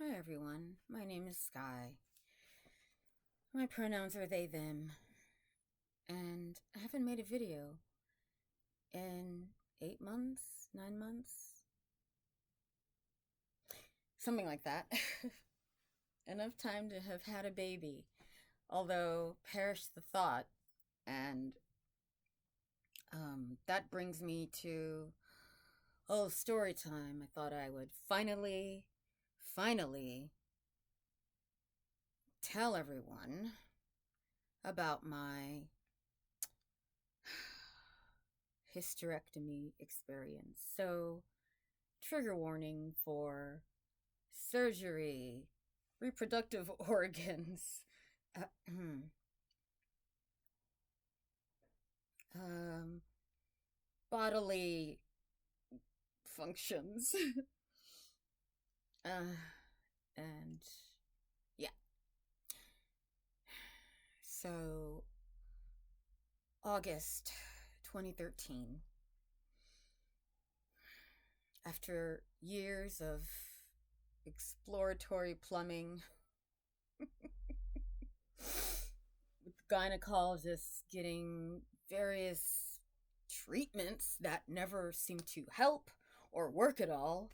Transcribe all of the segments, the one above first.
Hi everyone, my name is Skye. My pronouns are they, them, and I haven't made a video in 8 months, 9 months, something like that. Enough time to have had a baby, although perish the thought. And that brings me to, story time. I thought I would finally tell everyone about my hysterectomy experience. So, trigger warning for surgery, reproductive organs, um, bodily functions, and yeah. So, August 2013. After years of exploratory plumbing with gynecologists getting various treatments that never seem to help or work at all.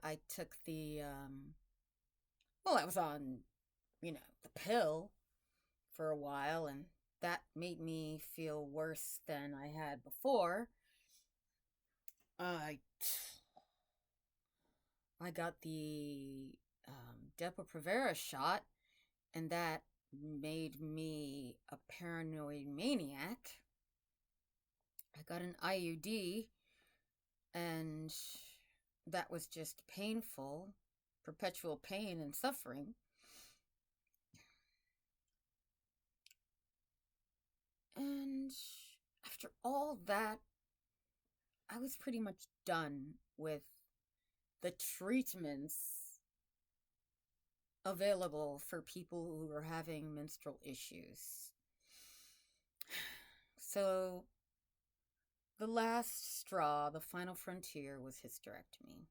I took I was on, the pill for a while, and that made me feel worse than I had before. I I got the Depo-Provera shot, and that made me a paranoid maniac. I got an IUD, and that was just painful, perpetual pain and suffering. And after all that, I was pretty much done with the treatments available for people who are having menstrual issues. So, the last straw, the final frontier, was hysterectomy.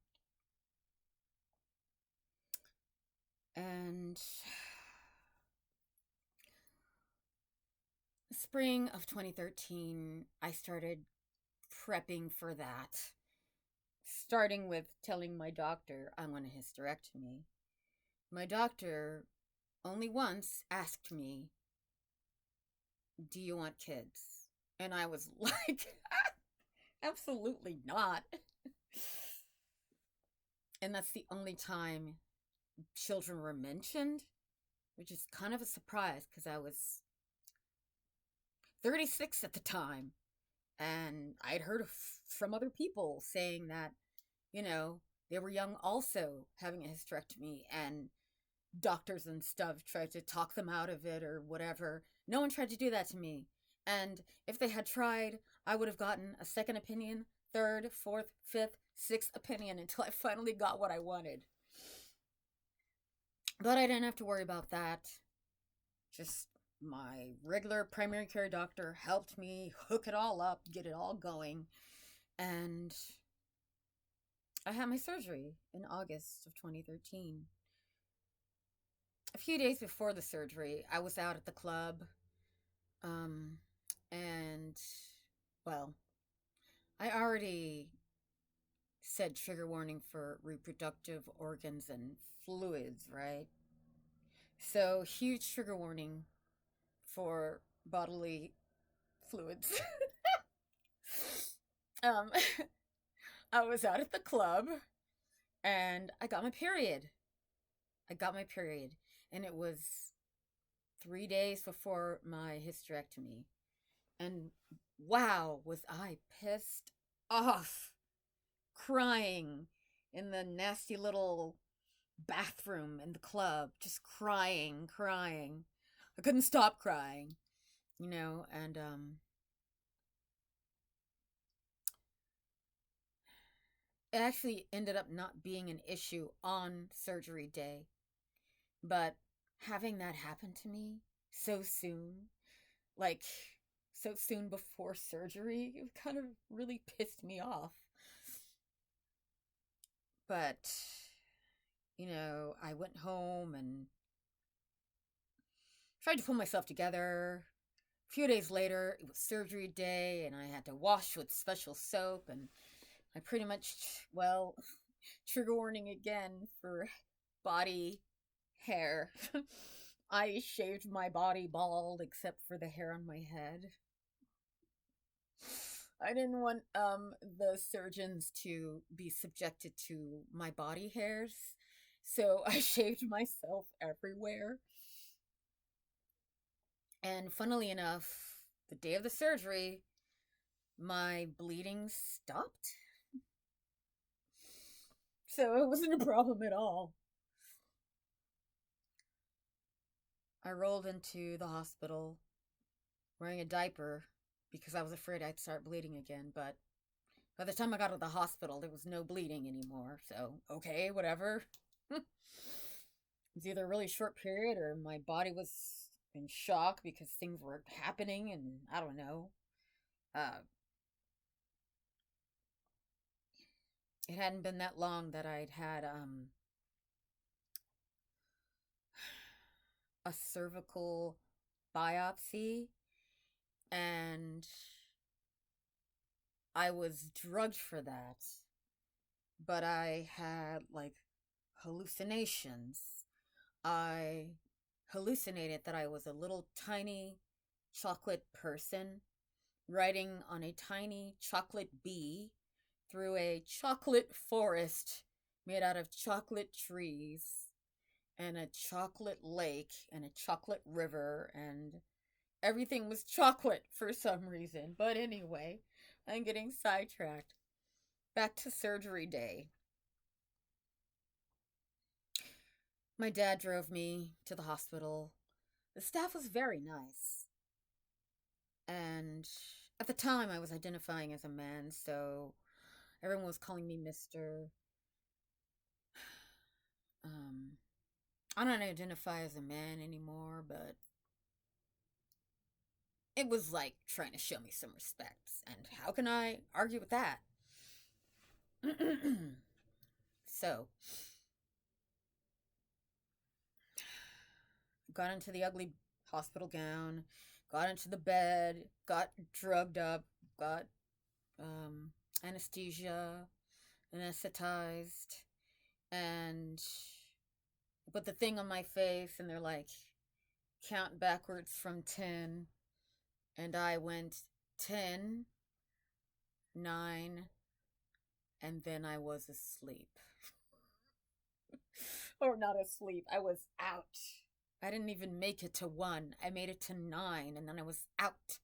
And spring of 2013, I started prepping for that, starting with telling my doctor I want a hysterectomy. My doctor only once asked me, "Do you want kids?" And I was like, absolutely not. And that's the only time children were mentioned, which is kind of a surprise because I was 36 at the time. And I'd heard from other people saying that, they were young also having a hysterectomy, and doctors and stuff tried to talk them out of it or whatever. No one tried to do that to me. And if they had tried, I would have gotten a second opinion, third, fourth, fifth, sixth opinion until I finally got what I wanted. But I didn't have to worry about that. Just my regular primary care doctor helped me hook it all up, get it all going. And I had my surgery in August of 2013. A few days before the surgery, I was out at the club. And, well, I already said trigger warning for reproductive organs and fluids, right? So, huge trigger warning for bodily fluids. um, I was out at the club and I got my period. And it was 3 days before my hysterectomy. And wow, was I pissed off, crying in the nasty little bathroom in the club, just crying. I couldn't stop crying, and it actually ended up not being an issue on surgery day. But having that happen to me so soon, like so soon before surgery, it kind of really pissed me off. But, I went home and tried to pull myself together. A few days later, it was surgery day, and I had to wash with special soap, and I pretty much, well, trigger warning again for body hair. I shaved my body bald except for the hair on my head. I didn't want the surgeons to be subjected to my body hairs, so I shaved myself everywhere. And funnily enough, the day of the surgery, my bleeding stopped. So it wasn't a problem at all. I rolled into the hospital wearing a diaper because I was afraid I'd start bleeding again, but by the time I got to the hospital, there was no bleeding anymore. So, okay, whatever. It was either a really short period or my body was in shock because things were happening, and I don't know. Uh, it hadn't been that long that I'd had a cervical biopsy, and I was drugged for that, but I had like hallucinations. I hallucinated that I was a little tiny chocolate person riding on a tiny chocolate bee through a chocolate forest made out of chocolate trees and a chocolate lake and a chocolate river, and everything was chocolate for some reason. But anyway, I'm getting sidetracked. Back to surgery day. My dad drove me to the hospital. The staff was very nice. And at the time, I was identifying as a man, so everyone was calling me Mr. Um, I don't identify as a man anymore, but it was like trying to show me some respect. And how can I argue with that? So, got into the ugly hospital gown, got into the bed, got drugged up, got anesthesia, anesthetized, and put the thing on my face, and they're like, count backwards from 10, and I went 10, 9, and then I was asleep. Or not asleep, I was out. I didn't even make it to 1. I made it to 9, and then I was out.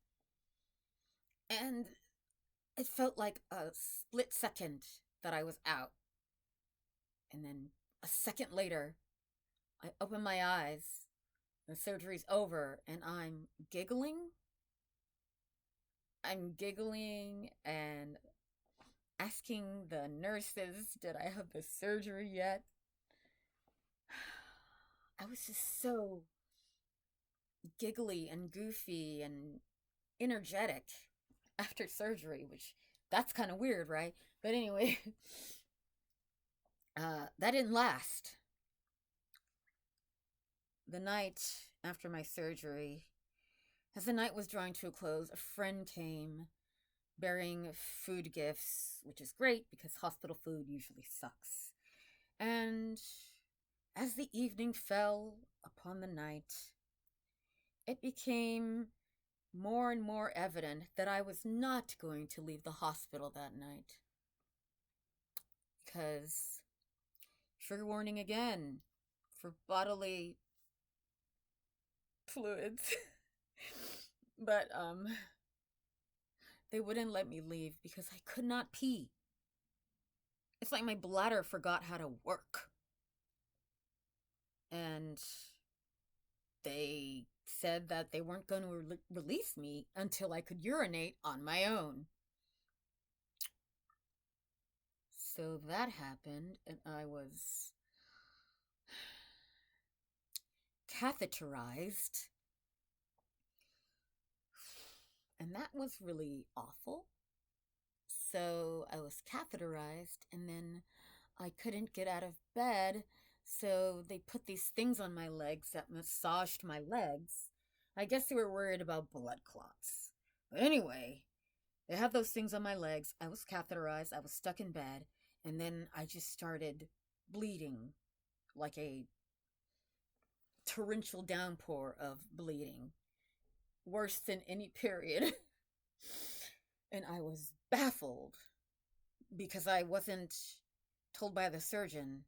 And it felt like a split second that I was out. And then a second later, I open my eyes, the surgery's over, and I'm giggling. I'm giggling and asking the nurses, did I have the surgery yet? I was just so giggly and goofy and energetic after surgery, which that's kind of weird, right? But anyway, that didn't last. The night after my surgery, as the night was drawing to a close, a friend came bearing food gifts, which is great because hospital food usually sucks. And as the evening fell upon the night, it became more and more evident that I was not going to leave the hospital that night. Because, trigger warning again, for bodily fluids. But, they wouldn't let me leave because I could not pee. It's like my bladder forgot how to work. And they said that they weren't going to release me until I could urinate on my own. So that happened, and I was catheterized. And that was really awful. So I was catheterized, and then I couldn't get out of bed, so they put these things on my legs that massaged my legs. I guess they were worried about blood clots. But anyway, they have those things on my legs. I was catheterized. I was stuck in bed. And then I just started bleeding like a torrential downpour of bleeding. Worse than any period. And I was baffled because I wasn't told by the surgeon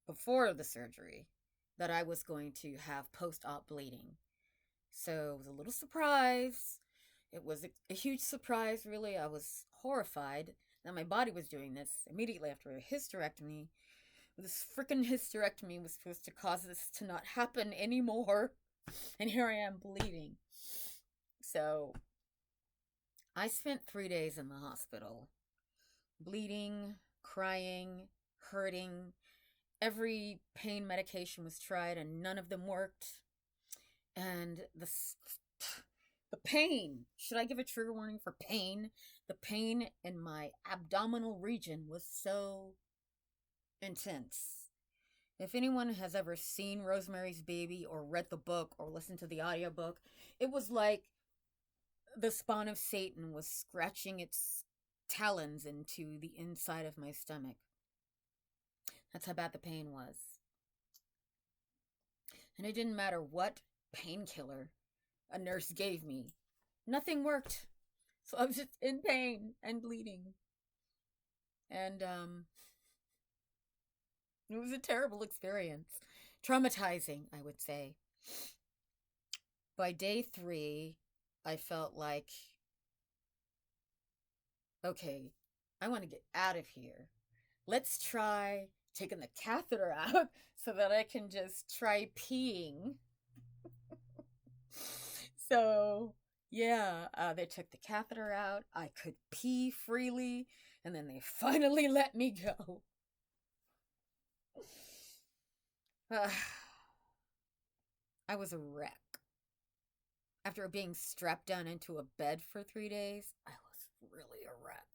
before the surgery that I was going to have post-op bleeding. So it was a little surprise. It was a huge surprise, really. I was horrified that my body was doing this immediately after a hysterectomy. This freaking hysterectomy was supposed to cause this to not happen anymore. And here I am bleeding. So I spent 3 days in the hospital, bleeding, crying, hurting. Every pain medication was tried and none of them worked. And the pain, should I give a trigger warning for pain? The pain in my abdominal region was so intense. If anyone has ever seen Rosemary's Baby or read the book or listened to the audiobook, it was like the spawn of Satan was scratching its talons into the inside of my stomach. That's how bad the pain was. And it didn't matter what painkiller a nurse gave me. Nothing worked. So I was just in pain and bleeding. And it was a terrible experience. Traumatizing, I would say. By day 3, I felt like, okay, I want to get out of here. Let's try taking the catheter out so that I can just try peeing. So, yeah, they took the catheter out. I could pee freely, and then they finally let me go. I was a wreck. After being strapped down into a bed for 3 days, I was really a wreck.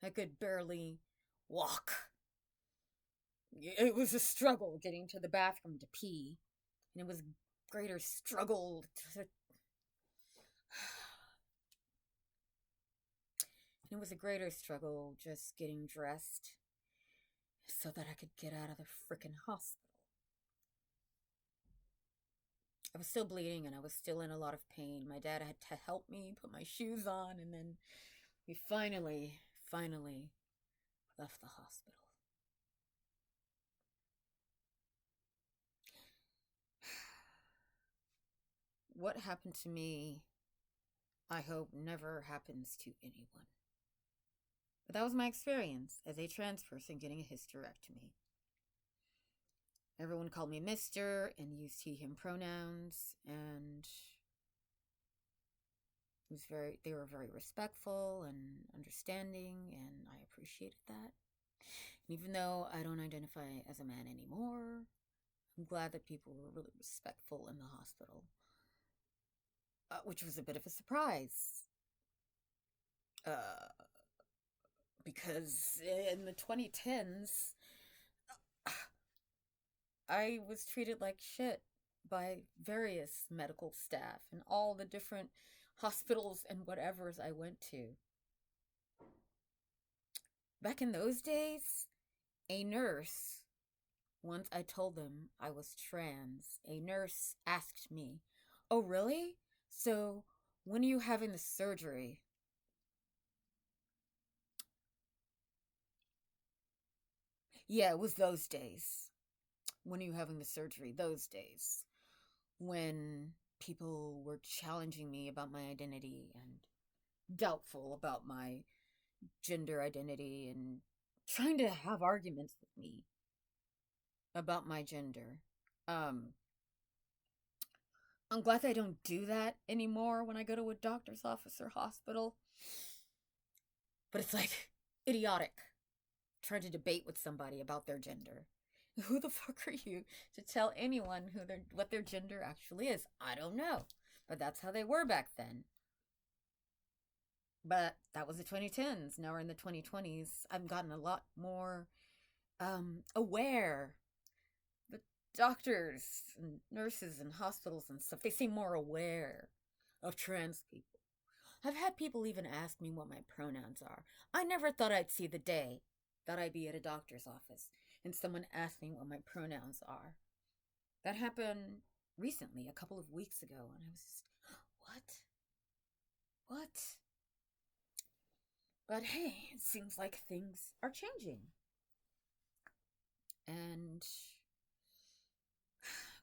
I could barely walk. It was a struggle getting to the bathroom to pee. And it was greater struggle to... And it was a greater struggle just getting dressed so that I could get out of the frickin' hospital. I was still bleeding and I was still in a lot of pain. My dad had to help me put my shoes on, and then we finally left the hospital. What happened to me, I hope never happens to anyone. But that was my experience as a trans person getting a hysterectomy. Everyone called me Mr. and used he, him pronouns, and they were very respectful and understanding, and I appreciated that. And even though I don't identify as a man anymore, I'm glad that people were really respectful in the hospital, which was a bit of a surprise. Because in the 2010s, I was treated like shit by various medical staff and all the different hospitals and whatevers I went to. Back in those days, a nurse, once I told them I was trans, a nurse asked me, "Oh, really? So when are you having the surgery?" Yeah, it was those days. When are you having the surgery? Those days. When people were challenging me about my identity and doubtful about my gender identity and trying to have arguments with me about my gender. I'm glad that I don't do that anymore when I go to a doctor's office or hospital. But it's like idiotic trying to debate with somebody about their gender. Who the fuck are you to tell anyone what their gender actually is? I don't know. But that's how they were back then. But that was the 2010s. Now we're in the 2020s. I've gotten a lot more aware. The doctors and nurses and hospitals and stuff, they seem more aware of trans people. I've had people even ask me what my pronouns are. I never thought I'd see the day that I'd be at a doctor's office and someone asked me what my pronouns are. That happened recently, a couple of weeks ago, and I was just, what? What? But hey, it seems like things are changing. And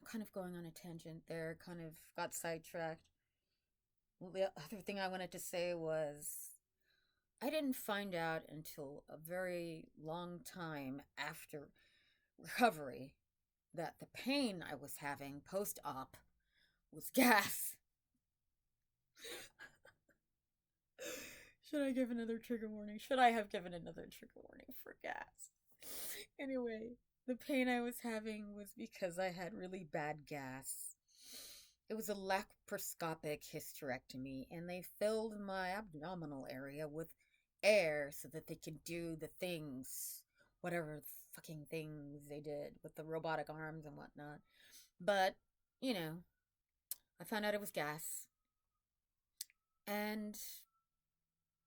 kind of going on a tangent there, kind of got sidetracked. Well, the other thing I wanted to say was I didn't find out until a very long time after recovery that the pain I was having post op was gas. Should I give another trigger warning? Should I have given another trigger warning for gas? Anyway, the pain I was having was because I had really bad gas. It was a laparoscopic hysterectomy, and they filled my abdominal area with air so that they could do the things, whatever fucking things they did with the robotic arms and whatnot. But, you know, I found out it was gas. And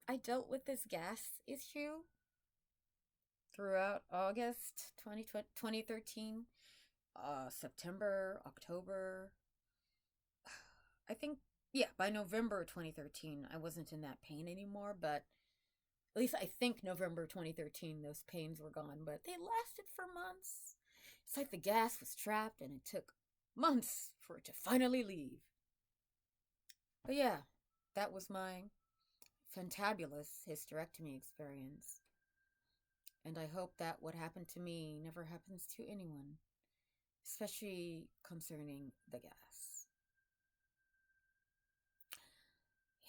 I dealt with this gas issue throughout August 2013, September, October. I think, yeah, by November 2013, I wasn't in that pain anymore, but at least I think November 2013, those pains were gone, but they lasted for months. It's like the gas was trapped and it took months for it to finally leave. But yeah, that was my fantabulous hysterectomy experience. And I hope that what happened to me never happens to anyone, especially concerning the gas.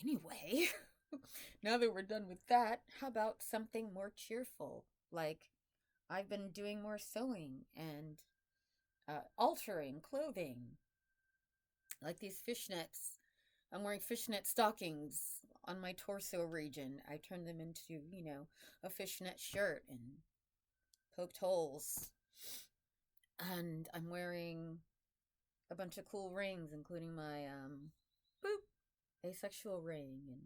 Anyway, now that we're done with that, how about something more cheerful? Like, I've been doing more sewing and altering clothing. Like these fishnets. I'm wearing fishnet stockings on my torso region. I turned them into, a fishnet shirt and poked holes. And I'm wearing a bunch of cool rings, including my asexual ring and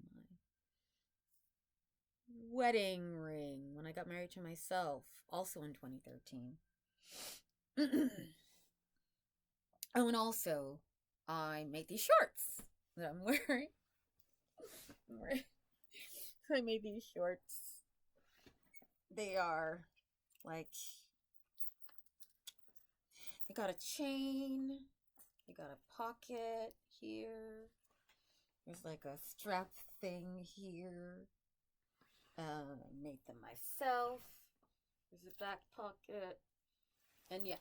my wedding ring when I got married to myself, also in 2013. Oh, and also, I made these shorts that I'm wearing. I made these shorts. They are like, they got a chain, they got a pocket here. There's like a strap thing here. I made them myself. There's a back pocket. And yeah.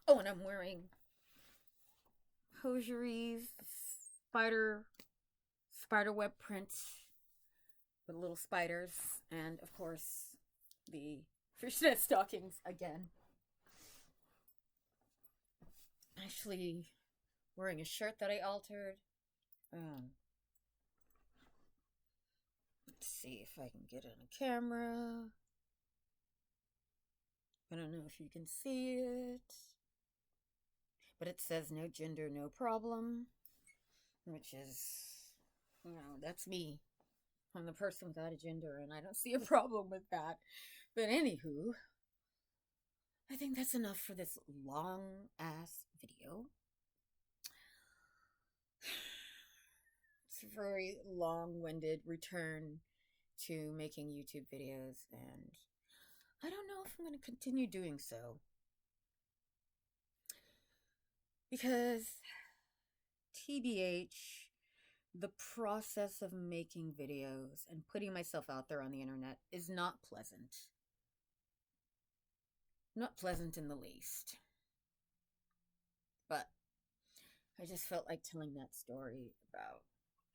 Oh, and I'm wearing hosieries, spider web print with little spiders, and of course the fishnet stockings again. Actually wearing a shirt that I altered. Let's see if I can get it on camera. I don't know if you can see it, but it says no gender, no problem, which is, that's me. I'm the person without a gender, and I don't see a problem with that. But anywho, I think that's enough for this long-ass video. It's a very long-winded return to making YouTube videos, and I don't know if I'm going to continue doing so. Because, TBH, the process of making videos and putting myself out there on the internet is not pleasant. Not pleasant in the least. But I just felt like telling that story about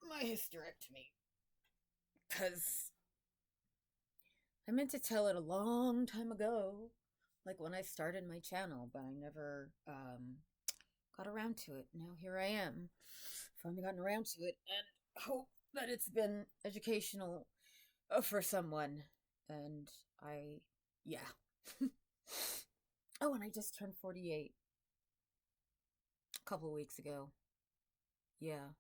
my hysterectomy. Because I meant to tell it a long time ago, like when I started my channel, but I never got around to it. Now here I am, finally gotten around to it, and hope that it's been educational for someone. And yeah. Oh, and I just turned 48 a couple of weeks ago. Yeah.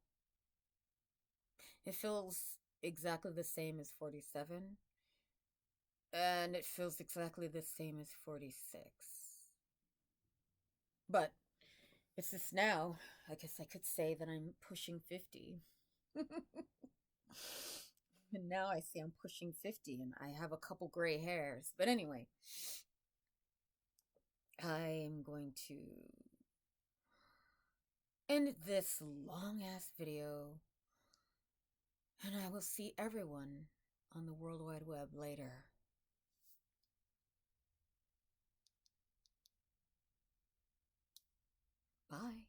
It feels exactly the same as 47, and it feels exactly the same as 46. But it's just now, I guess I could say that I'm pushing 50. And now I see I'm pushing 50 and I have a couple gray hairs. But anyway, I'm going to end this long ass video, and I will see everyone on the World Wide Web later. Bye.